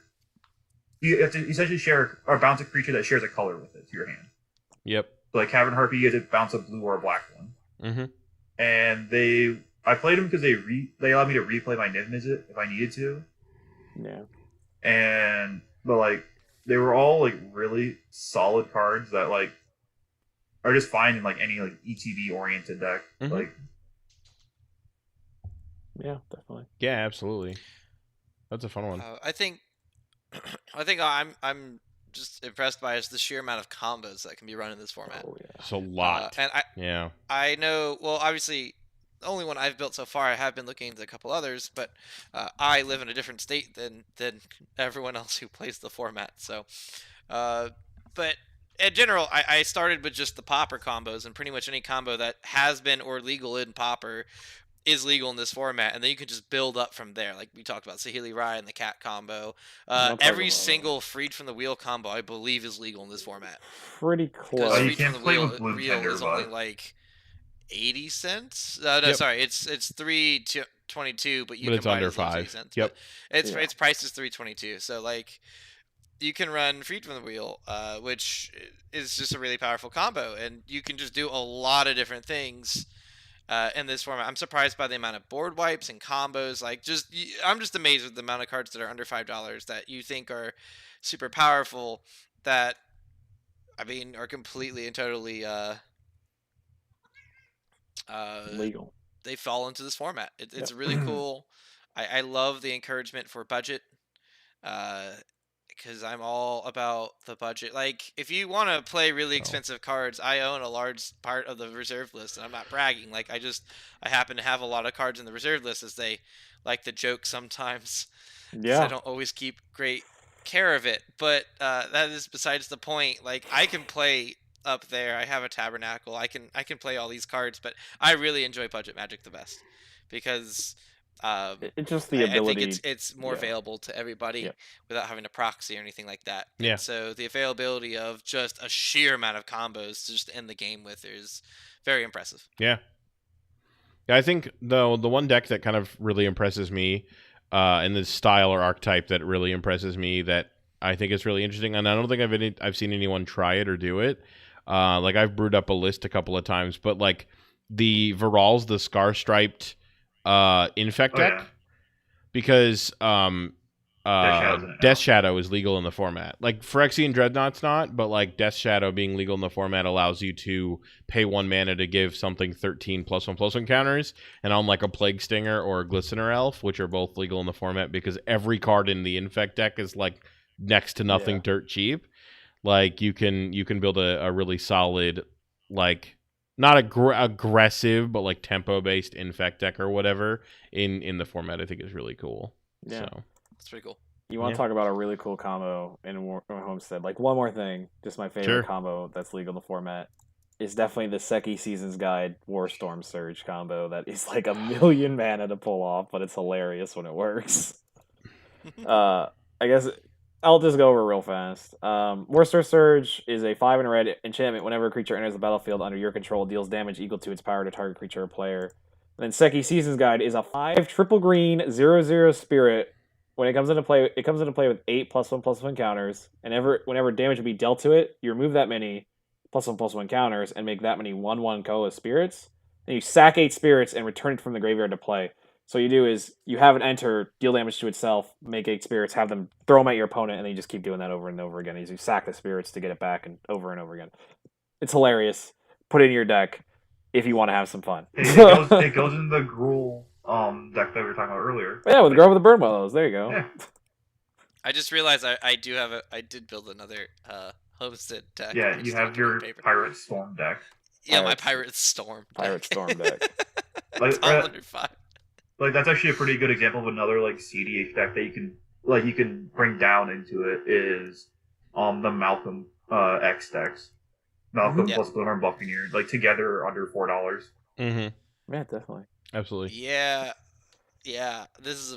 You have to essentially share or bounce a creature that shares a color with it to your hand. Yep. So like Cavern Harpy is a bounce a blue or a black one. Mm-hmm. And I played them because they allowed me to replay my Niv Mizzet if I needed to. Yeah. But like they were all like really solid cards that like are just fine in like any like ETB oriented deck. Mm-hmm. Like, yeah, definitely. Yeah, absolutely. That's a fun one. I think I'm just impressed by the sheer amount of combos that can be run in this format. Oh yeah, it's a lot. And I know. Well, obviously, the only one I've built so far. I have been looking into a couple others, but I live in a different state than everyone else who plays the format. So, but in general, I started with just the Pauper combos, and pretty much any combo that has been or legal in Pauper is legal in this format, and then you can just build up from there. Like we talked about Saheeli Rai and the cat combo. Every single Freed from the Wheel combo, I believe, is legal in this format. Pretty close. Freed from the Wheel is only like 80 cents. Sorry, it's 3.22, but it's under 5 cents. Yep, its price is 3.22. So like, you can run Freed from the Wheel, which is just a really powerful combo, and you can just do a lot of different things in this format. I'm surprised by the amount of board wipes and combos. I'm just amazed with the amount of cards that are under $5 that you think are super powerful that, I mean, are completely and totally legal. They fall into this format. It's really cool. I love the encouragement for budget. Because I'm all about the budget. Like, if you want to play really expensive cards, I own a large part of the reserve list, and I'm not bragging. Like, I happen to have a lot of cards in the reserve list, as they like to joke sometimes. Yeah. I don't always keep great care of it, but that is besides the point. Like, I can play up there. I have a Tabernacle. I can play all these cards, but I really enjoy Budget Magic the best because. It's just the ability. I think it's more available to everybody without having to proxy or anything like that. Yeah. And so the availability of just a sheer amount of combos to just end the game with is very impressive. Yeah. I think the one deck that kind of really impresses me, in the style or archetype that really impresses me that I think is really interesting, and I don't think I've seen anyone try it or do it. Like I've brewed up a list a couple of times, but like the Virals, the Scar Striped. Infect deck, because Death Shadow is legal in the format. Like Phyrexian Dreadnought's not, but like Death Shadow being legal in the format allows you to pay 1 mana to give something 13 +1/+1 counters, and on like a Plague Stinger or a Glistener Elf, which are both legal in the format, because every card in the Infect deck is like next to nothing dirt cheap. Like you can build a really solid, like not aggressive, but like tempo-based Infect deck or whatever in the format. I think is really cool. Yeah, so. That's pretty cool. You want to talk about a really cool combo in Homestead? Like one more thing, just my favorite combo that's legal in the format is definitely the Seki Seasons Guide Warstorm Surge combo that is like 1,000,000 mana to pull off, but it's hilarious when it works. I guess I'll just go over real fast. Warstorm Surge is a 5 and a red enchantment. Whenever a creature enters the battlefield under your control, deals damage equal to its power to target creature or player. And then Seki Seasons Guide is a 5 triple green 0/0 spirit. When it comes into play with 8 +1/+1 counters, and whenever damage would be dealt to it, you remove that many +1/+1 counters and make that many 1/1 Koa spirits. Then you sack 8 spirits and return it from the graveyard to play. So what you do is you have it enter, deal damage to itself, make 8 spirits, have them throw them at your opponent, and then you just keep doing that over and over again. As you sack the spirits to get it back and over again. It's hilarious. Put it in your deck if you want to have some fun. It goes in the Gruul deck that we were talking about earlier. Yeah, with Grove of the Burn Willows. There you go. Yeah. I just realized I did build another Homestead deck. Yeah, you have your Pirate Storm deck. Yeah, my Pirate Storm. Pirate Storm deck. It's all under 5. Like that's actually a pretty good example of another like CDH deck that you can bring down into it is the Malcolm X decks. Malcolm plus Bloodhorn Buccaneer, like together under $4. Mm-hmm. Yeah, definitely. Absolutely. Yeah. This is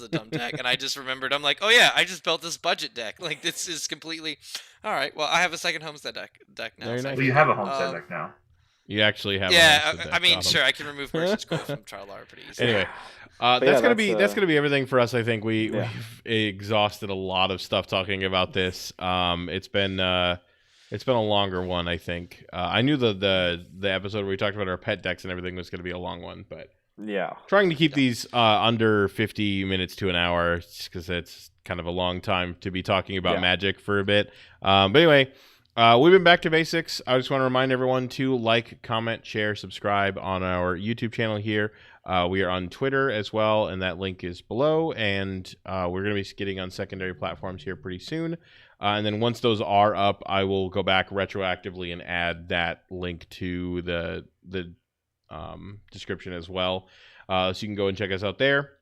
a dumb deck, and I just remembered. I'm like, oh yeah, I just built this budget deck. Like this is completely all right. Well, I have a second Homestead deck now. Very nice. Well, you have a Homestead deck now. You actually have. Yeah, a I mean, sure, I can remove Merchant's Call from Trialara pretty easily. Anyway, that's gonna be everything for us. I think we've exhausted a lot of stuff talking about this. It's been a longer one. I think I knew the episode where we talked about our pet decks and everything was gonna be a long one, but trying to keep these under 50 minutes to an hour because it's kind of a long time to be talking about Magic for a bit. But anyway. We've been back to basics. I just want to remind everyone to like, comment, share, subscribe on our YouTube channel here. We are on Twitter as well, and that link is below. And we're going to be getting on secondary platforms here pretty soon. And then once those are up, I will go back retroactively and add that link to the description as well. So you can go and check us out there.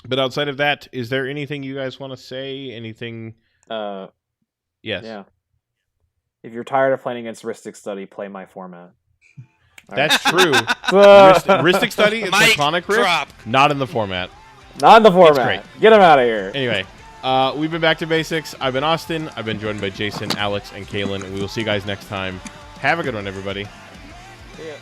But outside of that, is there anything you guys want to say? Anything? Yes. Yeah. If you're tired of playing against Ristic Study, play my format. That's true. Ristic Study, it's iconic Rift, not in the format. Not in the format. Get him out of here. Anyway, we've been back to basics. I've been Austin. I've been joined by Jason, Alex, and Kaylin. And we will see you guys next time. Have a good one, everybody. See ya.